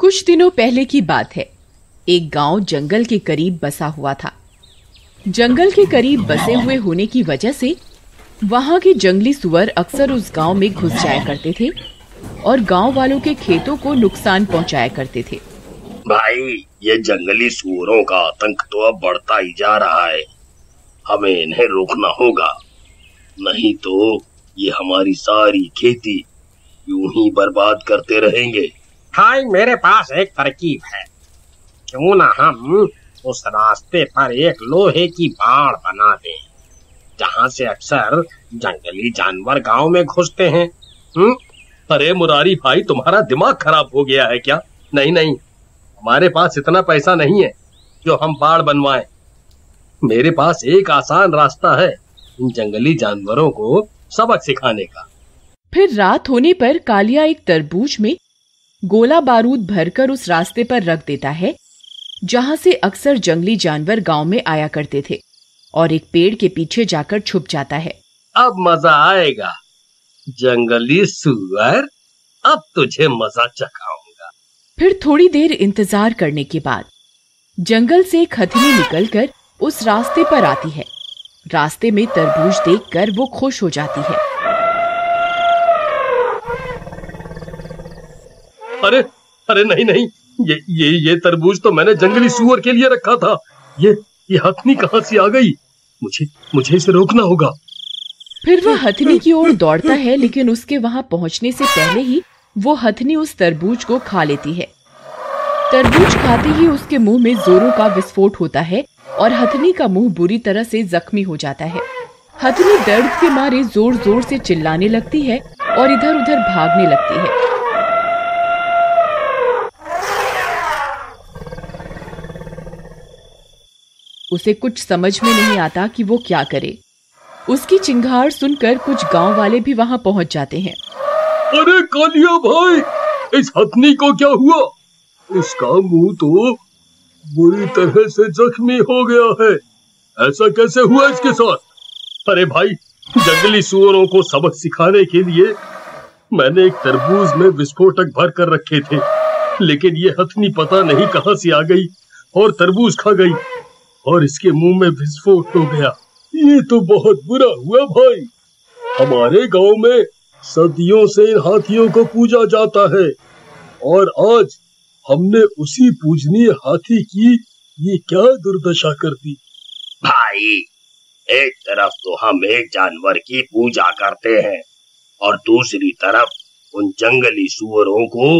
कुछ दिनों पहले की बात है। एक गांव जंगल के करीब बसा हुआ था। जंगल के करीब बसे हुए होने की वजह से वहां के जंगली सुअर अक्सर उस गांव में घुस जाया करते थे और गांव वालों के खेतों को नुकसान पहुंचाया करते थे। भाई, ये जंगली सुअरों का आतंक तो अब बढ़ता ही जा रहा है। हमें इन्हें रोकना होगा, नहीं तो ये हमारी सारी खेती यूं ही बर्बाद करते रहेंगे। भाई, मेरे पास एक तरकीब है। क्यों ना हम उस रास्ते पर एक लोहे की बाड़ बना दें, जहाँ से अक्सर जंगली जानवर गांव में घुसते हैं। अरे मुरारी भाई, तुम्हारा दिमाग खराब हो गया है क्या? नहीं नहीं, हमारे पास इतना पैसा नहीं है जो हम बाड़ बनवाएं। मेरे पास एक आसान रास्ता है इन जंगली जानवरों को सबक सिखाने का। फिर रात होने पर कालिया एक तरबूज में गोला बारूद भरकर उस रास्ते पर रख देता है जहां से अक्सर जंगली जानवर गांव में आया करते थे, और एक पेड़ के पीछे जाकर छुप जाता है। अब मजा आएगा जंगली सुअर, अब तुझे मजा चखाऊंगा। फिर थोड़ी देर इंतजार करने के बाद जंगल से एक हथनी निकलकर उस रास्ते पर आती है। रास्ते में तरबूज देखकर वो खुश हो जाती है। अरे अरे नहीं नहीं, ये तरबूज तो मैंने जंगली सुअर के लिए रखा था। ये हथनी कहाँ से आ गई? मुझे इसे रोकना होगा। फिर वह हथनी की ओर दौड़ता है, लेकिन उसके वहां पहुंचने से पहले ही वो हथनी उस तरबूज को खा लेती है। तरबूज खाते ही उसके मुंह में जोरों का विस्फोट होता है और हथनी का मुंह बुरी तरह से जख्मी हो जाता है। हथनी दर्द के मारे जोर जोर से चिल्लाने लगती है और इधर उधर भागने लगती है। उसे कुछ समझ में नहीं आता कि वो क्या करे। उसकी चिंगार सुनकर कुछ गांव वाले भी वहां पहुंच जाते हैं। अरे कालिया भाई, इस हथनी को क्या हुआ? इसका मुंह तो बुरी तरह से जख्मी हो गया है। ऐसा कैसे हुआ इसके साथ? अरे भाई, जंगली सुअरों को सबक सिखाने के लिए मैंने एक तरबूज में विस्फोटक भर कर रखे थे, लेकिन ये हथनी पता नहीं कहां से आ गई और तरबूज खा गई और इसके मुंह में विस्फोट हो गया। ये तो बहुत बुरा हुआ भाई। हमारे गांव में सदियों से इन हाथियों को पूजा जाता है और आज हमने उसी पूजनीय हाथी की ये क्या दुर्दशा कर दी। भाई, एक तरफ तो हम एक जानवर की पूजा करते हैं और दूसरी तरफ उन जंगली सुअरों को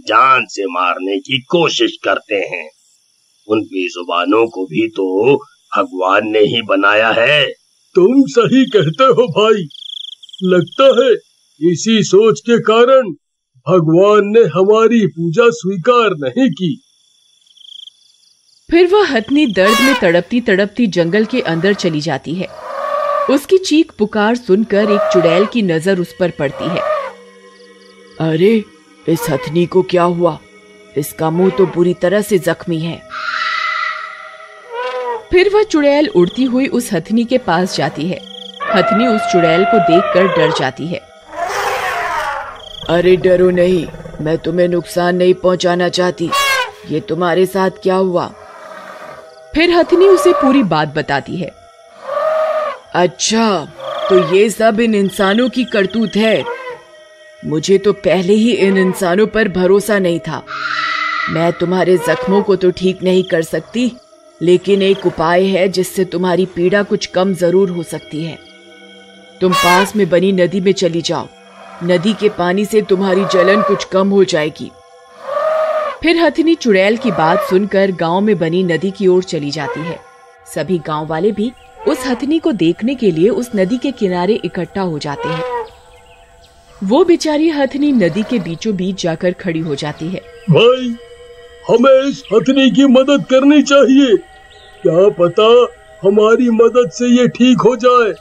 जान से मारने की कोशिश करते हैं। उन बेजुबानों को भी तो भगवान ने ही बनाया है। तुम सही कहते हो भाई। लगता है इसी सोच के कारण भगवान ने हमारी पूजा स्वीकार नहीं की। फिर वह हथनी दर्द में तड़पती तड़पती जंगल के अंदर चली जाती है। उसकी चीख पुकार सुनकर एक चुड़ैल की नजर उस पर पड़ती है। अरे, इस हथनी को क्या हुआ? इसका मुंह तो बुरी तरह से जख्मी है। फिर वह चुड़ैल उड़ती हुई उस हथनी के पास जाती है। हथनी उस चुड़ैल को देखकर डर जाती है। अरे डरो नहीं, मैं तुम्हें नुकसान नहीं पहुंचाना चाहती। ये तुम्हारे साथ क्या हुआ? फिर हथनी उसे पूरी बात बताती है। अच्छा, तो ये सब इन इंसानों की करतूत है। मुझे तो पहले ही इन इंसानों पर भरोसा नहीं था। मैं तुम्हारे जख्मों को तो ठीक नहीं कर सकती, लेकिन एक उपाय है जिससे तुम्हारी पीड़ा कुछ कम जरूर हो सकती है। तुम पास में बनी नदी में चली जाओ। नदी के पानी से तुम्हारी जलन कुछ कम हो जाएगी। फिर हथनी चुड़ैल की बात सुनकर गांव में बनी नदी की ओर चली जाती है। सभी गांव वाले भी उस हथनी को देखने के लिए उस नदी के किनारे इकट्ठा हो जाते हैं। वो बेचारी हथनी नदी के बीचों बीच जाकर खड़ी हो जाती है। भाई, हमें इस हथनी की मदद करनी चाहिए। क्या पता हमारी मदद से ये ठीक हो जाए।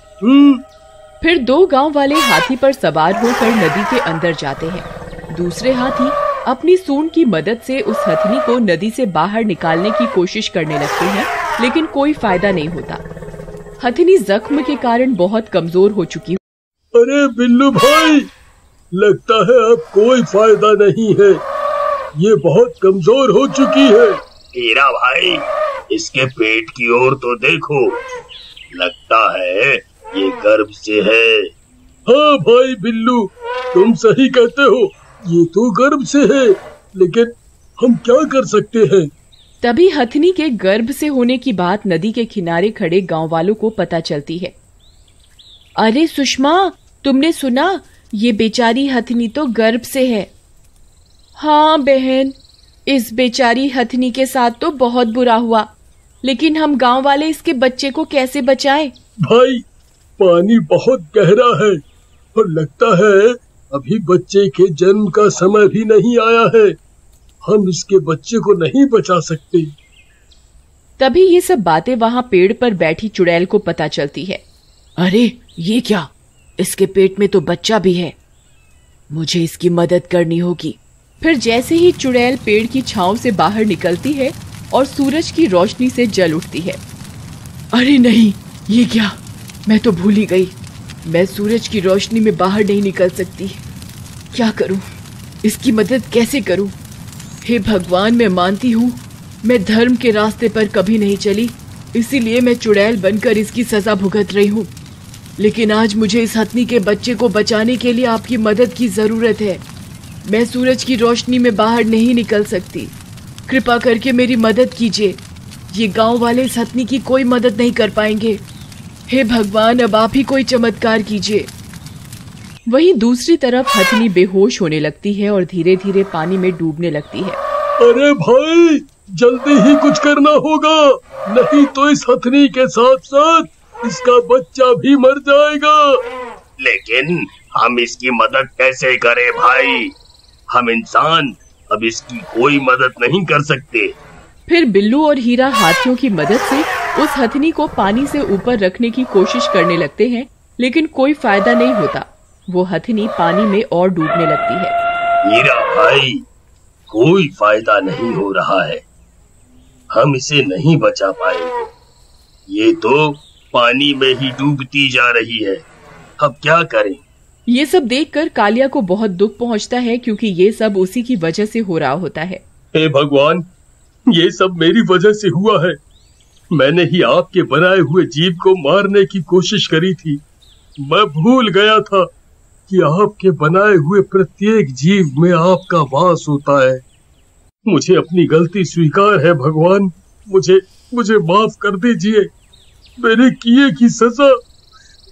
फिर दो गांव वाले हाथी पर सवार होकर नदी के अंदर जाते हैं। दूसरे हाथी अपनी सूंड की मदद से उस हथनी को नदी से बाहर निकालने की कोशिश करने लगते हैं, लेकिन कोई फायदा नहीं होता। हथनी जख्म के कारण बहुत कमजोर हो चुकी। अरे बिल्लू भाई, लगता है अब कोई फायदा नहीं है। ये बहुत कमजोर हो चुकी है। हीरा भाई, इसके पेट की ओर तो देखो, लगता है ये गर्भ से है। हाँ भाई बिल्लू, तुम सही कहते हो, ये तो गर्भ से है, लेकिन हम क्या कर सकते हैं? तभी हथनी के गर्भ से होने की बात नदी के किनारे खड़े गांव वालों को पता चलती है। अरे सुषमा, तुमने सुना? ये बेचारी हथनी तो गर्भ से है। हाँ बहन, इस बेचारी हथनी के साथ तो बहुत बुरा हुआ, लेकिन हम गांव वाले इसके बच्चे को कैसे बचाएं? भाई, पानी बहुत गहरा है और लगता है अभी बच्चे के जन्म का समय भी नहीं आया है। हम इसके बच्चे को नहीं बचा सकते। तभी ये सब बातें वहां पेड़ पर बैठी चुड़ैल को पता चलती है। अरे ये क्या, इसके पेट में तो बच्चा भी है, मुझे इसकी मदद करनी होगी। फिर जैसे ही चुड़ैल पेड़ की छांव से बाहर निकलती है और सूरज की रोशनी से जल उठती है। अरे नहीं, ये क्या, मैं तो भूल ही गई, मैं सूरज की रोशनी में बाहर नहीं निकल सकती। क्या करूं, इसकी मदद कैसे करूं? हे भगवान, मैं मानती हूँ मैं धर्म के रास्ते पर कभी नहीं चली, इसीलिए मैं चुड़ैल बनकर इसकी सजा भुगत रही हूँ। लेकिन आज मुझे इस हथनी के बच्चे को बचाने के लिए आपकी मदद की जरूरत है। मैं सूरज की रोशनी में बाहर नहीं निकल सकती, कृपा करके मेरी मदद कीजिए। ये गांव वाले इस हथनी की कोई मदद नहीं कर पाएंगे। हे भगवान, अब आप ही कोई चमत्कार कीजिए। वहीं दूसरी तरफ हथनी बेहोश होने लगती है और धीरे धीरे पानी में डूबने लगती है। अरे भाई, जल्दी ही कुछ करना होगा, नहीं तो इस हथनी के साथ साथ इसका बच्चा भी मर जाएगा। लेकिन हम इसकी मदद कैसे करें भाई? हम इंसान अब इसकी कोई मदद नहीं कर सकते। फिर बिल्लू और हीरा हाथियों की मदद से उस हथनी को पानी से ऊपर रखने की कोशिश करने लगते हैं, लेकिन कोई फायदा नहीं होता। वो हथनी पानी में और डूबने लगती है। हीरा भाई, कोई फायदा नहीं हो रहा है, हम इसे नहीं बचा पाएंगे। ये तो पानी में ही डूबती जा रही है, अब क्या करें? ये सब देखकर कालिया को बहुत दुख पहुंचता है, क्योंकि ये सब उसी की वजह से हो रहा होता है। हे भगवान, ये सब मेरी वजह से हुआ है। मैंने ही आपके बनाए हुए जीव को मारने की कोशिश करी थी। मैं भूल गया था कि आपके बनाए हुए प्रत्येक जीव में आपका वास होता है। मुझे अपनी गलती स्वीकार है भगवान, मुझे माफ कर दीजिए। मेरे किए की सजा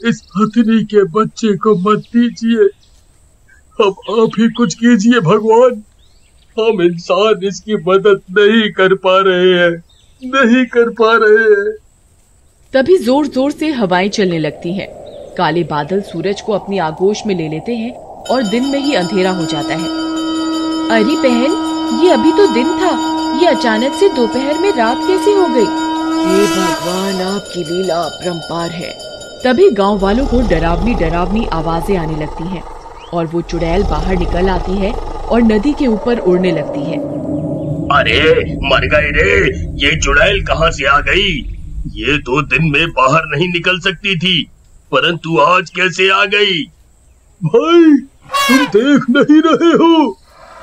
इस हथनी के बच्चे को मत दीजिए। अब आप ही कुछ कीजिए भगवान, हम इंसान इसकी मदद नहीं कर पा रहे हैं। तभी जोर जोर से हवाएं चलने लगती हैं। काले बादल सूरज को अपनी आगोश में ले लेते हैं और दिन में ही अंधेरा हो जाता है। अरे बहन, ये अभी तो दिन था, ये अचानक से दोपहर में रात कैसे हो गई? हे भगवान, आपकी लीला अपरंपार है। तभी गांव वालों को डरावनी डरावनी आवाजें आने लगती हैं और वो चुड़ैल बाहर निकल आती है और नदी के ऊपर उड़ने लगती है। अरे मर गए रे, ये चुड़ैल कहाँ से आ गई? ये तो दिन में बाहर नहीं निकल सकती थी, परंतु आज कैसे आ गई? भाई, तुम देख नहीं रहे हो,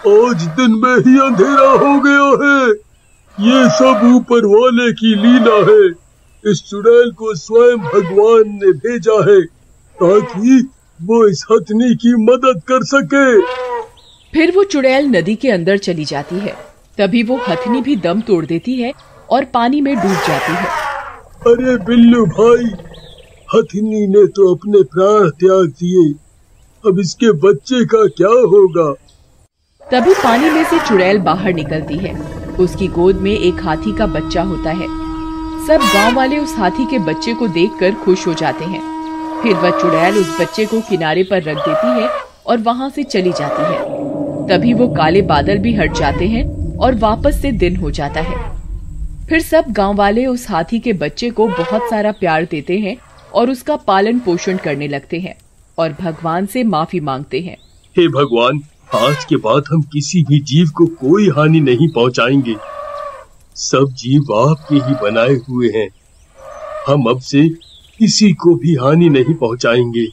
आज दिन में ही अंधेरा हो गया है। ये सब ऊपर वाले की लीला है। इस चुड़ैल को स्वयं भगवान ने भेजा है ताकि वो इस हथनी की मदद कर सके। फिर वो चुड़ैल नदी के अंदर चली जाती है। तभी वो हथनी भी दम तोड़ देती है और पानी में डूब जाती है। अरे बिल्लू भाई, हथनी ने तो अपने प्राण त्याग दिए, अब इसके बच्चे का क्या होगा? तभी पानी में से चुड़ैल बाहर निकलती है। उसकी गोद में एक हाथी का बच्चा होता है। सब गांव वाले उस हाथी के बच्चे को देखकर खुश हो जाते हैं। फिर वह चुड़ैल उस बच्चे को किनारे पर रख देती है और वहां से चली जाती है। तभी वो काले बादल भी हट जाते हैं और वापस से दिन हो जाता है। फिर सब गांव वाले उस हाथी के बच्चे को बहुत सारा प्यार देते हैं और उसका पालन पोषण करने लगते हैं और भगवान से माफी मांगते हैं। हे भगवान, आज के बाद हम किसी भी जीव को कोई हानि नहीं पहुंचाएंगे। सब जीव आपके ही बनाए हुए हैं, हम अब से किसी को भी हानि नहीं पहुंचाएंगे।